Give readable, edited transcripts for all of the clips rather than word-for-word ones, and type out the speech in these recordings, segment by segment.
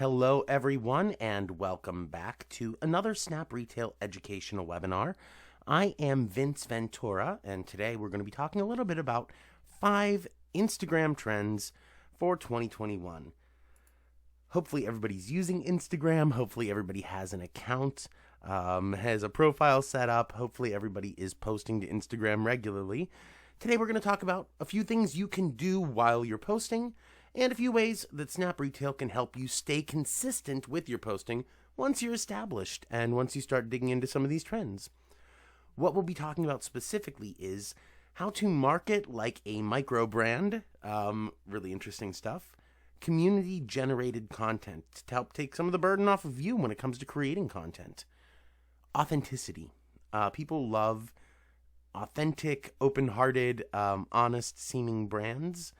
Hello, everyone, and welcome back to another Snap Retail educational webinar. I am Vince Ventura, and today we're going to be talking a little bit about 5 Instagram trends for 2021. Hopefully everybody's using Instagram. Hopefully everybody has an account, has a profile set up. Hopefully everybody is posting to Instagram regularly. Today we're going to talk about a few things you can do while you're posting, and a few ways that Snap Retail can help you stay consistent with your posting once you're established and once you start digging into some of these trends. What we'll be talking about specifically is how to market like a micro brand, really interesting stuff, community-generated content to help take some of the burden off of you when it comes to creating content, authenticity. People love authentic, open-hearted, honest-seeming brands.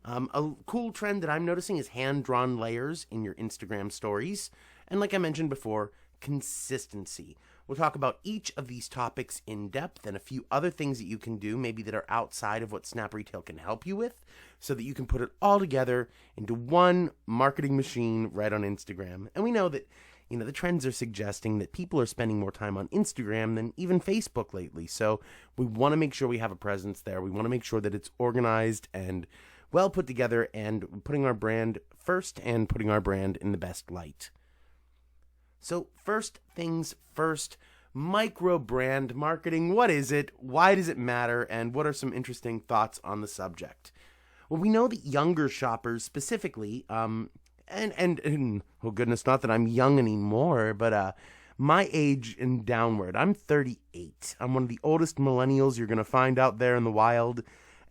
A cool trend that I'm noticing is hand-drawn layers in your Instagram stories. And like I mentioned before, consistency. We'll talk about each of these topics in depth and a few other things that you can do, maybe that are outside of what Snap Retail can help you with, so that you can put it all together into one marketing machine right on Instagram. And we know that, the trends are suggesting that people are spending more time on Instagram than even Facebook lately. So we want to make sure we have a presence there. We want to make sure that it's organized and well put together and putting our brand first and putting our brand in the best light. So first things first, micro brand marketing. What is it? Why does it matter? And what are some interesting thoughts on the subject? Well, we know that younger shoppers specifically, and oh goodness, not that I'm young anymore, but my age and downward, I'm 38. I'm one of the oldest millennials you're going to find out there in the wild.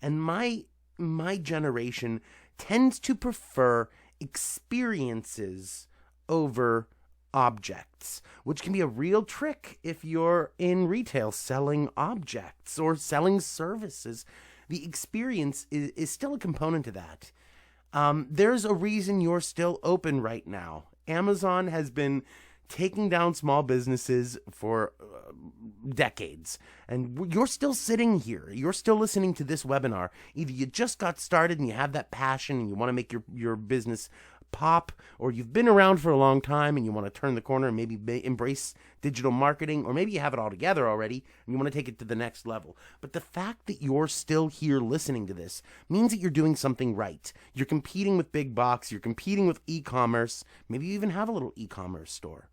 And my generation tends to prefer experiences over objects, which can be a real trick if you're in retail selling objects or selling services. The experience is still a component to that. There's a reason you're still open right now. Amazon has been taking down small businesses for decades, and you're still sitting here. You're still listening to this webinar. Either you just got started and you have that passion and you want to make your business pop, or you've been around for a long time and you want to turn the corner and maybe embrace digital marketing, or maybe you have it all together already and you want to take it to the next level. But the fact that you're still here listening to this means that you're doing something right. You're competing with big box, you're competing with e-commerce, maybe you even have a little e-commerce store.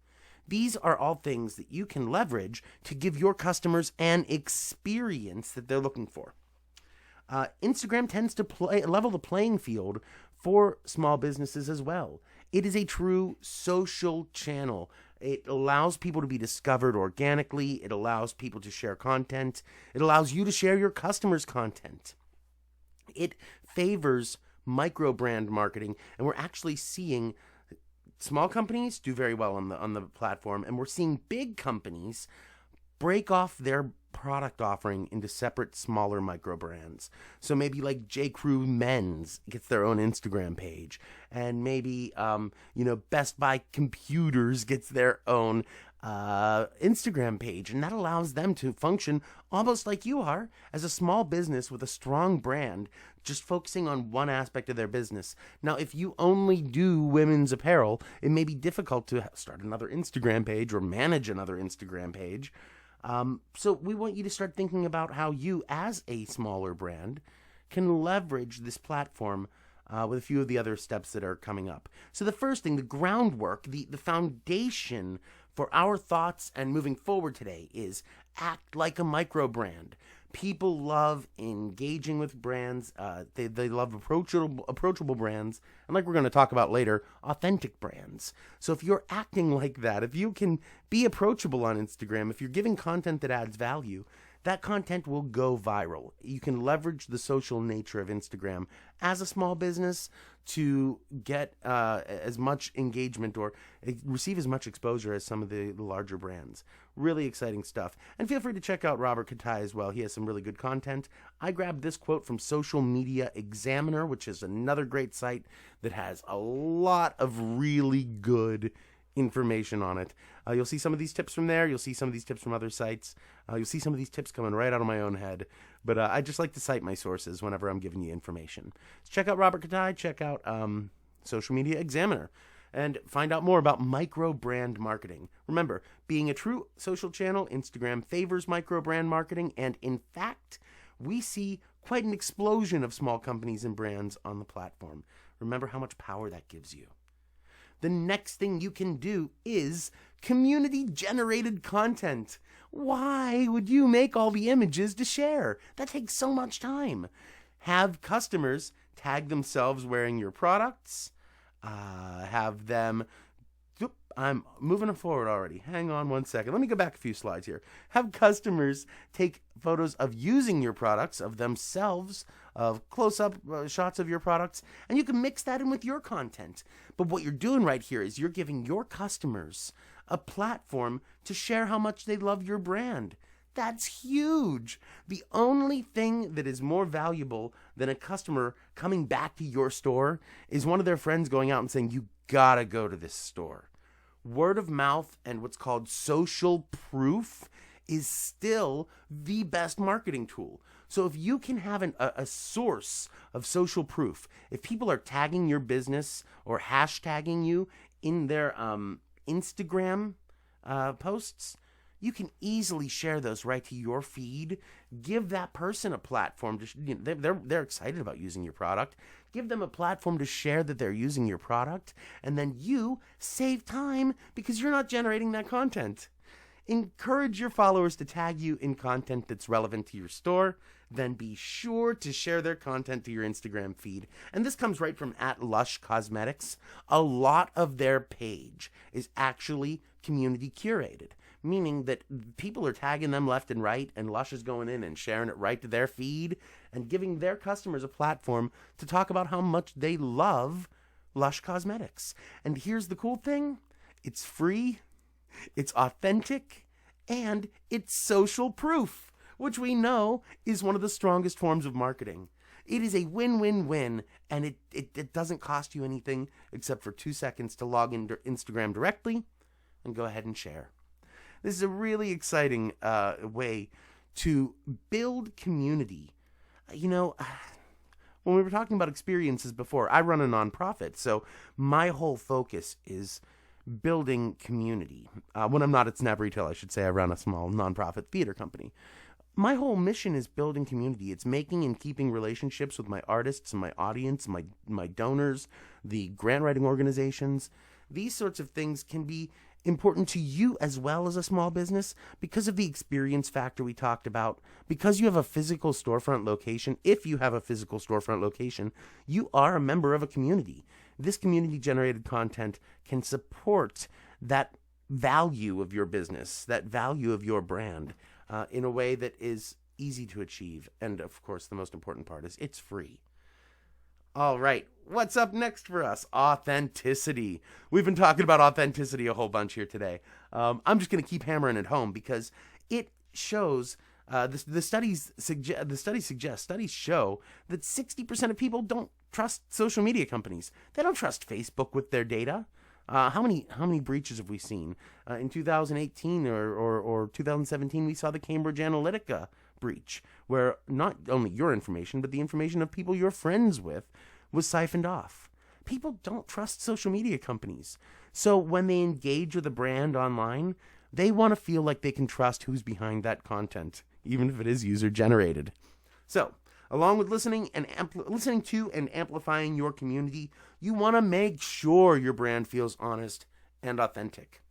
These are all things that you can leverage to give your customers an experience that they're looking for. Instagram tends to level the playing field for small businesses as well. It is a true social channel. It allows people to be discovered organically. It allows people to share content. It allows you to share your customers' content. It favors micro brand marketing, and we're actually seeing small companies do very well on the platform, and we're seeing big companies break off their product offering into separate, smaller micro brands. So maybe like J. Crew Men's gets their own Instagram page, and maybe Best Buy Computers gets their own Instagram page, and that allows them to function almost like you are as a small business with a strong brand, just focusing on one aspect of their business. Now, if you only do women's apparel, it may be difficult to start another Instagram page or manage another Instagram page. So we want you to start thinking about how you, as a smaller brand, can leverage this platform with a few of the other steps that are coming up. So the first thing, the groundwork, the foundation for our thoughts and moving forward today is act like a micro brand. People love engaging with brands. They love approachable brands. And like we're going to talk about later, authentic brands. So if you're acting like that, if you can be approachable on Instagram, if you're giving content that adds value, that content will go viral. You can leverage the social nature of Instagram as a small business to get as much engagement or receive as much exposure as some of the larger brands. Really exciting stuff. And feel free to check out Robert Katai as well. He has some really good content. I grabbed this quote from Social Media Examiner, which is another great site that has a lot of really good information on it. You'll see some of these tips from there. You'll see some of these tips from other sites. You'll see some of these tips coming right out of my own head. But I just like to cite my sources whenever I'm giving you information. So check out Robert Katai. Check out Social Media Examiner. and find out more about micro brand marketing. Remember, being a true social channel, Instagram favors micro brand marketing, and in fact, we see quite an explosion of small companies and brands on the platform. Remember how much power that gives you. The next thing you can do is community-generated content. Why would you make all the images to share? That takes so much time. Have customers tag themselves wearing your products. Have them... I'm moving forward already. Hang on one second. Let me go back a few slides here. Have customers take photos of using your products, of themselves, of close-up shots of your products, and you can mix that in with your content. But what you're doing right here is you're giving your customers a platform to share how much they love your brand. That's huge. The only thing that is more valuable than a customer coming back to your store is one of their friends going out and saying, you gotta go to this store. Word of mouth and what's called social proof is still the best marketing tool. So if you can have a source of social proof, if people are tagging your business or hashtagging you in their Instagram posts, you can easily share those right to your feed. Give that person a platform to, they're excited about using your product. Give them a platform to share that they're using your product, and then you save time because you're not generating that content. Encourage your followers to tag you in content that's relevant to your store. Then be sure to share their content to your Instagram feed. And this comes right from @LushCosmetics. A lot of their page is actually community curated, meaning that people are tagging them left and right, and Lush is going in and sharing it right to their feed and giving their customers a platform to talk about how much they love Lush Cosmetics. And here's the cool thing. It's free, it's authentic, and it's social proof, which we know is one of the strongest forms of marketing. It is a win-win-win, and it doesn't cost you anything except for 2 seconds to log into Instagram directly and go ahead and share. This is a really exciting way to build community. You know, when we were talking about experiences before, I run a nonprofit, so my whole focus is building community. When I'm not at Snap Retail, I should say I run a small nonprofit theater company. My whole mission is building community. It's making and keeping relationships with my artists and my audience, my donors, the grant writing organizations. These sorts of things can be important to you as well as a small business because of the experience factor we talked about. Because you have a physical storefront location, if you have a physical storefront location, you are a member of a community. This community-generated content can support that value of your business, that value of your brand, in a way that is easy to achieve. And, of course, the most important part is it's free. All right, what's up next for us? Authenticity. We've been talking about authenticity a whole bunch here today. I'm just going to keep hammering it home because it shows, studies show that 60% of people don't trust social media companies. They don't trust Facebook with their data. How many breaches have we seen? In 2018 or 2017, we saw the Cambridge Analytica breach, where not only your information, but the information of people you're friends with was siphoned off. People don't trust social media companies. So when they engage with a brand online, they want to feel like they can trust who's behind that content, even if it is user-generated. So, along with listening to and amplifying your community, you want to make sure your brand feels honest and authentic.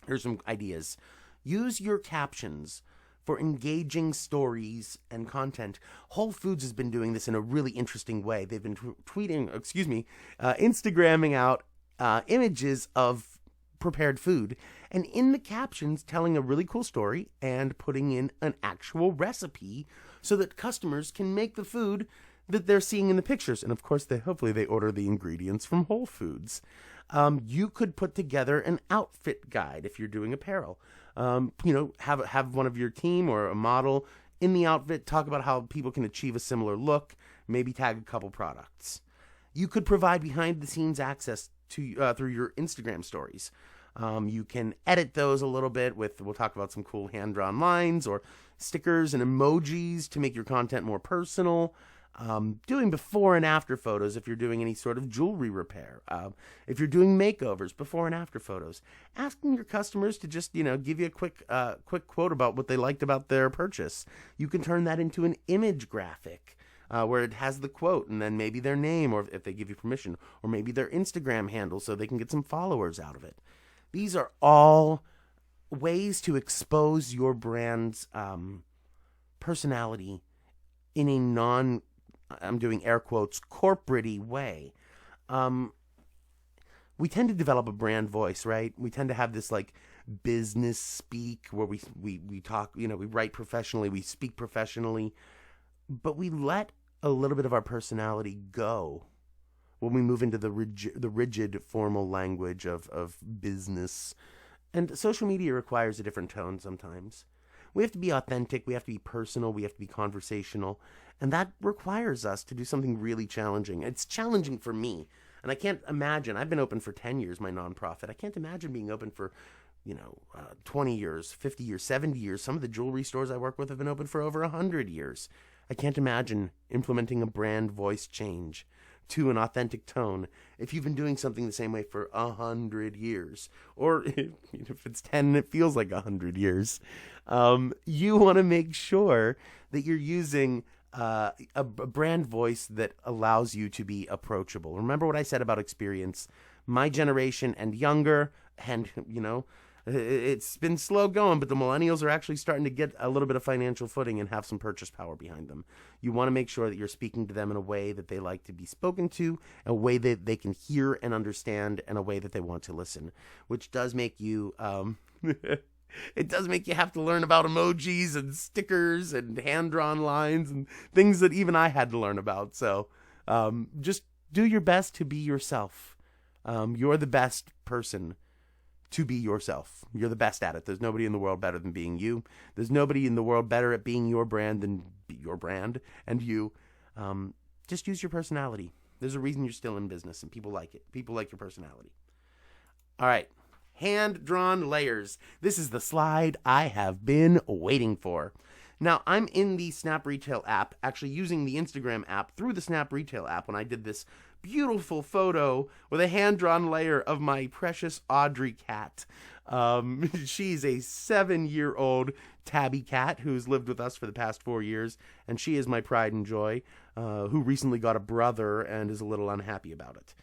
Here's some ideas. Use your captions for engaging stories and content. Whole Foods has been doing this in a really interesting way. They've been Instagramming out images of prepared food, and in the captions telling a really cool story and putting in an actual recipe so that customers can make the food that they're seeing in the pictures. And of course, hopefully they order the ingredients from Whole Foods. You could put together an outfit guide if you're doing apparel. Have one of your team or a model in the outfit, talk about how people can achieve a similar look, maybe tag a couple products. You could provide behind-the-scenes access to through your Instagram stories. You can edit those a little bit we'll talk about some cool hand-drawn lines or stickers and emojis to make your content more personal. doing before and after photos if you're doing any sort of jewelry repair, if you're doing makeovers, before and after photos, asking your customers to just, give you a quick quote about what they liked about their purchase. You can turn that into an image graphic where it has the quote and then maybe their name, or if they give you permission, or maybe their Instagram handle so they can get some followers out of it. These are all ways to expose your brand's personality in a I'm doing air quotes, corporate-y way. We tend to develop a brand voice, right? We tend to have this like business speak where we talk, we write professionally, we speak professionally, but we let a little bit of our personality go when we move into the rigid formal language of business. And social media requires a different tone sometimes. We have to be authentic, we have to be personal, we have to be conversational, and that requires us to do something really challenging. It's challenging for me, and I can't imagine, I've been open for 10 years, my nonprofit. I can't imagine being open for, 20 years, 50 years, 70 years. Some of the jewelry stores I work with have been open for over 100 years. I can't imagine implementing a brand voice change to an authentic tone if you've been doing something the same way for 100 years, or if it's 10 it feels like 100 years. You want to make sure that you're using a brand voice that allows you to be approachable. Remember what I said about experience. My generation and younger, and it's been slow going, but the millennials are actually starting to get a little bit of financial footing and have some purchase power behind them. You want to make sure that you're speaking to them in a way that they like to be spoken to, a way that they can hear and understand, and a way that they want to listen, which does make you, it does make you have to learn about emojis and stickers and hand-drawn lines and things that even I had to learn about. So just do your best to be yourself. You're the best person to be yourself. You're the best at it. There's nobody in the world better than being you. There's nobody in the world better at being your brand than be your brand and you. Just use your personality. There's a reason you're still in business and people like it. People like your personality. All right. Hand-drawn layers. This is the slide I have been waiting for. Now, I'm in the Snap Retail app, actually using the Instagram app through the Snap Retail app when I did this beautiful photo with a hand-drawn layer of my precious Audrey cat. She's a 7-year-old tabby cat who's lived with us for the past 4 years, and she is my pride and joy, who recently got a brother and is a little unhappy about it.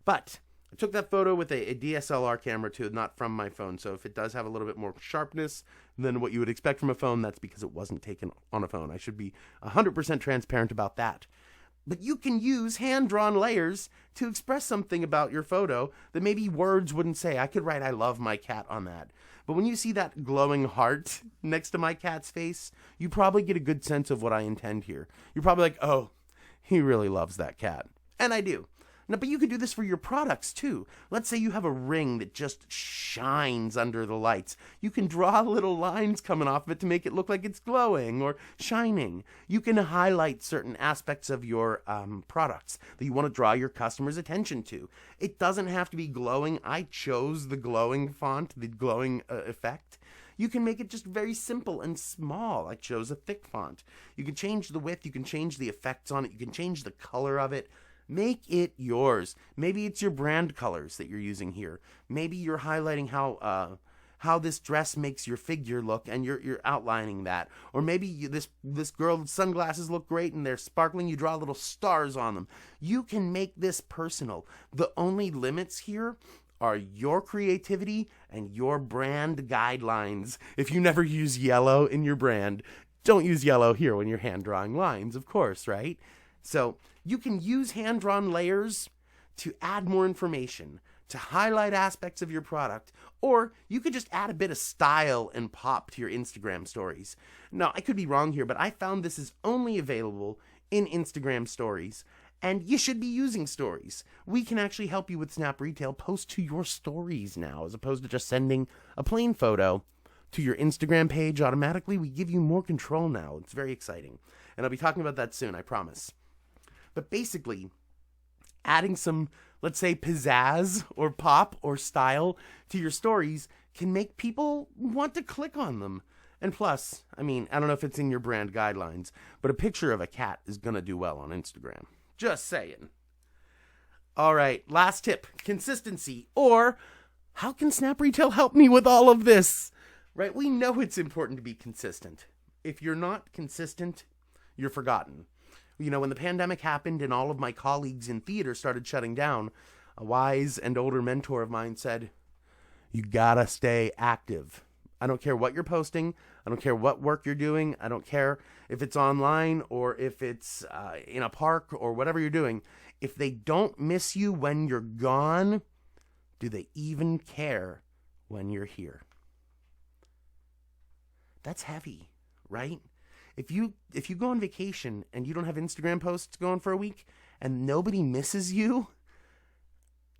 But I took that photo with a DSLR camera too, not from my phone, so if it does have a little bit more sharpness than what you would expect from a phone, that's because it wasn't taken on a phone. I should be 100% transparent about that. But you can use hand-drawn layers to express something about your photo that maybe words wouldn't say. I could write, "I love my cat" on that. But when you see that glowing heart next to my cat's face, you probably get a good sense of what I intend here. You're probably like, oh, he really loves that cat. And I do. Now, but you can do this for your products too. Let's say you have a ring that just shines under the lights. You can draw little lines coming off of it to make it look like it's glowing or shining. You can highlight certain aspects of your products that you want to draw your customers' attention to. It doesn't have to be glowing. I chose the glowing font, the glowing effect. You can make it just very simple and small. I chose a thick font. You can change the width. You can change the effects on it. You can change the color of it. Make it yours. Maybe it's your brand colors that you're using here. Maybe you're highlighting how this dress makes your figure look, and you're outlining that. Or maybe this girl's sunglasses look great and they're sparkling. You draw little stars on them. You can make this personal. The only limits here are your creativity and your brand guidelines. If you never use yellow in your brand, don't use yellow here when you're hand drawing lines, of course, right? So you can use hand-drawn layers to add more information, to highlight aspects of your product, or you could just add a bit of style and pop to your Instagram stories. Now, I could be wrong here, but I found this is only available in Instagram stories, and you should be using stories. We can actually help you with Snap Retail post to your stories now, as opposed to just sending a plain photo to your Instagram page automatically. We give you more control now. It's very exciting. And I'll be talking about that soon, I promise. But basically, adding some, let's say, pizzazz or pop or style to your stories can make people want to click on them. And plus, I mean, I don't know if it's in your brand guidelines, but a picture of a cat is going to do well on Instagram. Just saying. All right, last tip, consistency. Or how can Snap Retail help me with all of this? Right, we know it's important to be consistent. If you're not consistent, you're forgotten. You know, when the pandemic happened and all of my colleagues in theater started shutting down, a wise and older mentor of mine said, you gotta stay active. I don't care what you're posting. I don't care what work you're doing. I don't care if it's online or if it's in a park or whatever you're doing. If they don't miss you when you're gone, do they even care when you're here? That's heavy, right? If you go on vacation and you don't have Instagram posts going for a week and nobody misses you,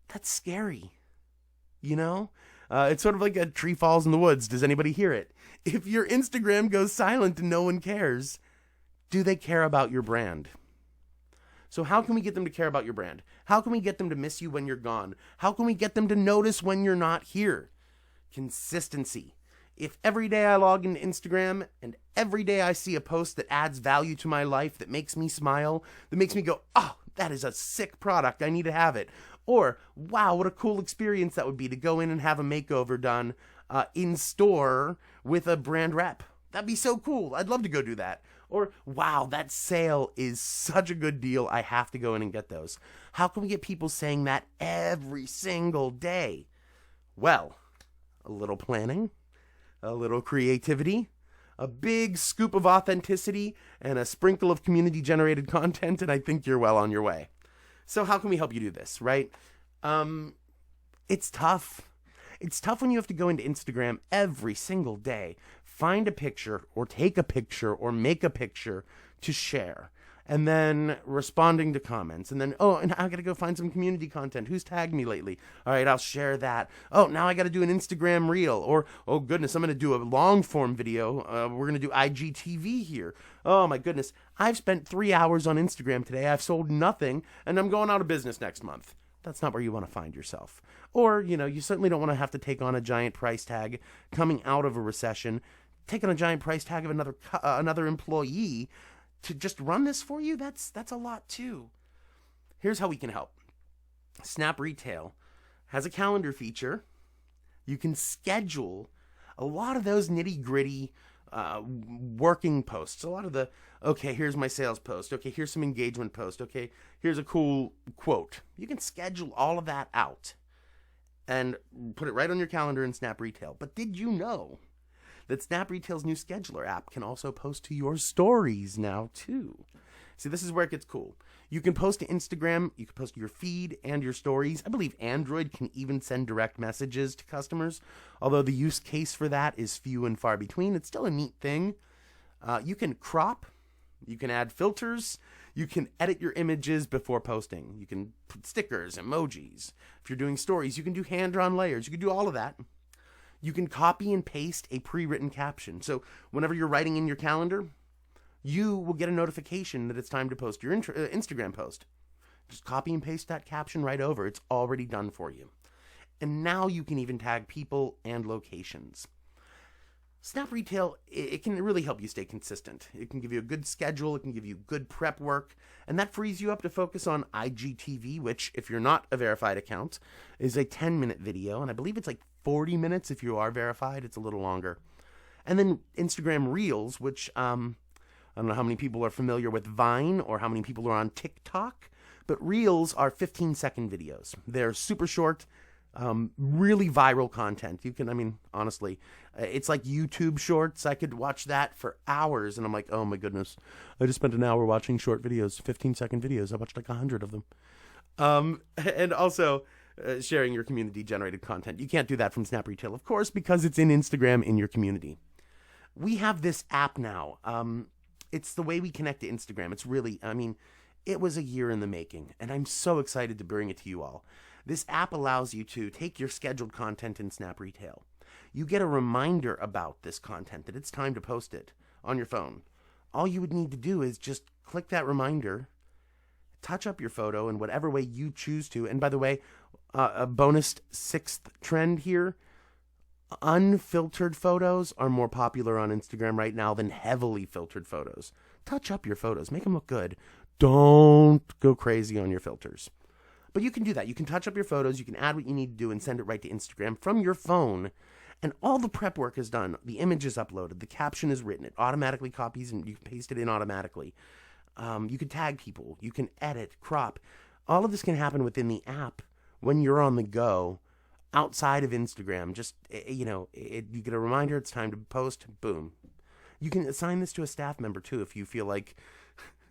that's scary, you know? It's sort of like a tree falls in the woods. Does anybody hear it? If your Instagram goes silent and no one cares, do they care about your brand? So how can we get them to care about your brand? How can we get them to miss you when you're gone? How can we get them to notice when you're not here? Consistency. If every day I log into Instagram and every day I see a post that adds value to my life, that makes me smile, that makes me go, oh, that is a sick product, I need to have it. Or, wow, what a cool experience that would be to go in and have a makeover done in store with a brand rep. That'd be so cool. I'd love to go do that. Or, wow, that sale is such a good deal. I have to go in and get those. How can we get people saying that every single day? Well, a little planning, a little creativity, a big scoop of authenticity, and a sprinkle of community-generated content, and I think you're well on your way. So how can we help you do this, right? It's tough. It's tough when you have to go into Instagram every single day, find a picture or take a picture or make a picture to share, and then responding to comments, and then, oh, and I got to go find some community content. Who's tagged me lately? All right, I'll share that. Oh, now I got to do an Instagram reel, or, oh goodness, I'm going to do a long form video. We're going to do IGTV here. Oh my goodness, I've spent 3 hours on Instagram today. I've sold nothing, and I'm going out of business next month. That's not where you want to find yourself. Or, you know, you certainly don't want to have to take on a giant price tag coming out of a recession, take on a giant price tag of another employee to just run this for you. That's a lot too. Here's how we can help. Snap Retail has a calendar feature. You can schedule a lot of those nitty-gritty working posts. A lot of the, okay, here's my sales post. Okay, here's some engagement post. Okay, here's a cool quote. You can schedule all of that out and put it right on your calendar in Snap Retail. But did you know that Snap Retail's new scheduler app can also post to your stories now too? See, this is where it gets cool. You can post to Instagram, you can post to your feed and your stories. I believe Android can even send direct messages to customers, although the use case for that is few and far between. It's still a neat thing. You can crop, you can add filters, you can edit your images before posting. You can put stickers, emojis. If you're doing stories, you can do hand-drawn layers. You can do all of that. You can copy and paste a pre-written caption. So whenever you're writing in your calendar, you will get a notification that it's time to post your Instagram post. Just copy and paste that caption right over. It's already done for you. And now you can even tag people and locations. Snap Retail, it can really help you stay consistent. It can give you a good schedule. It can give you good prep work. And that frees you up to focus on IGTV, which, if you're not a verified account, is a 10-minute video. And I believe it's like 40 minutes if you are verified. It's a little longer. And then Instagram Reels, which I don't know how many people are familiar with Vine or how many people are on TikTok, but Reels are 15-second videos. They're super short, really viral content. You can, I mean, honestly, it's like YouTube Shorts. I could watch that for hours, and I'm like, oh my goodness, I just spent an hour watching short videos, 15-second videos. I watched like 100 of them. And also sharing your community-generated content. You can't do that from Snap Retail, of course, because it's in Instagram in your community. We have this app now. It's the way we connect to Instagram. It's really, I mean, it was a year in the making, and I'm so excited to bring it to you all. This app allows you to take your scheduled content in Snap Retail. You get a reminder about this content, that it's time to post it on your phone. All you would need to do is just click that reminder, touch up your photo in whatever way you choose to. And by the way, a bonus 6th trend here, Unfiltered photos are more popular on Instagram right now than heavily filtered photos. Touch up your photos, make them look good. Don't go crazy on your filters. But you can do that. You can touch up your photos, you can add what you need to do and send it right to Instagram from your phone. And all the prep work is done. The image is uploaded, the caption is written, it automatically copies and you can paste it in automatically. You can tag people, you can edit, crop. All of this can happen within the app when you're on the go outside of Instagram. Just, you get a reminder it's time to post, boom. You can assign this to a staff member too if you feel like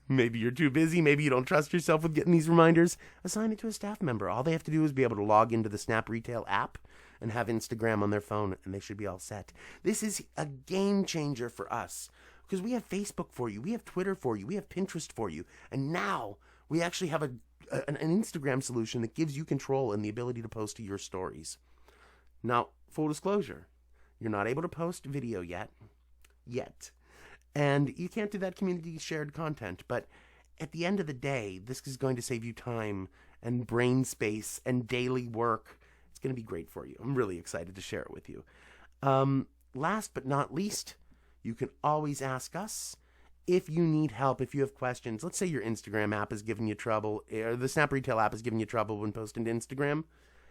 maybe you're too busy, maybe you don't trust yourself with getting these reminders. Assign it to a staff member. All they have to do is be able to log into the Snap Retail app and have Instagram on their phone, and they should be all set. This is a game changer for us because we have Facebook for you, we have Twitter for you, we have Pinterest for you, and now we actually have an Instagram solution that gives you control and the ability to post to your stories. Now, full disclosure, you're not able to post video yet. And you can't do that community shared content, but at the end of the day, this is going to save you time and brain space and daily work. It's going to be great for you. I'm really excited to share it with you. Last but not least, you can always ask us if you need help, if you have questions. Let's say your Instagram app is giving you trouble, or the Snap Retail app is giving you trouble when posting to Instagram.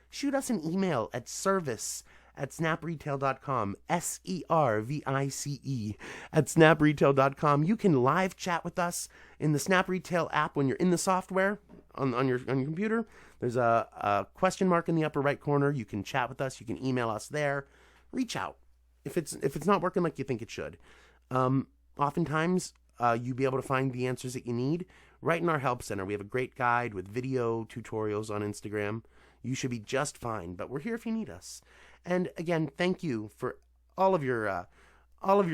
Shoot us an email at service@snapretail.com, SERVICE @snapretail.com. You can live chat with us in the Snap Retail app when you're in the software on your computer. There's a question mark in the upper right corner. You can chat with us. You can email us there. Reach out if it's not working like you think it should. Oftentimes, you'll be able to find the answers that you need right in our help center. We have a great guide with video tutorials on Instagram. You should be just fine, but we're here if you need us. And again, thank you for all of your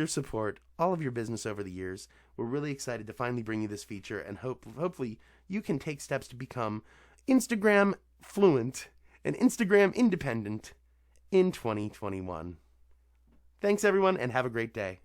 support, all of your business over the years. We're really excited to finally bring you this feature, and hopefully you can take steps to become Instagram fluent and Instagram independent in 2021. Thanks, everyone, and have a great day.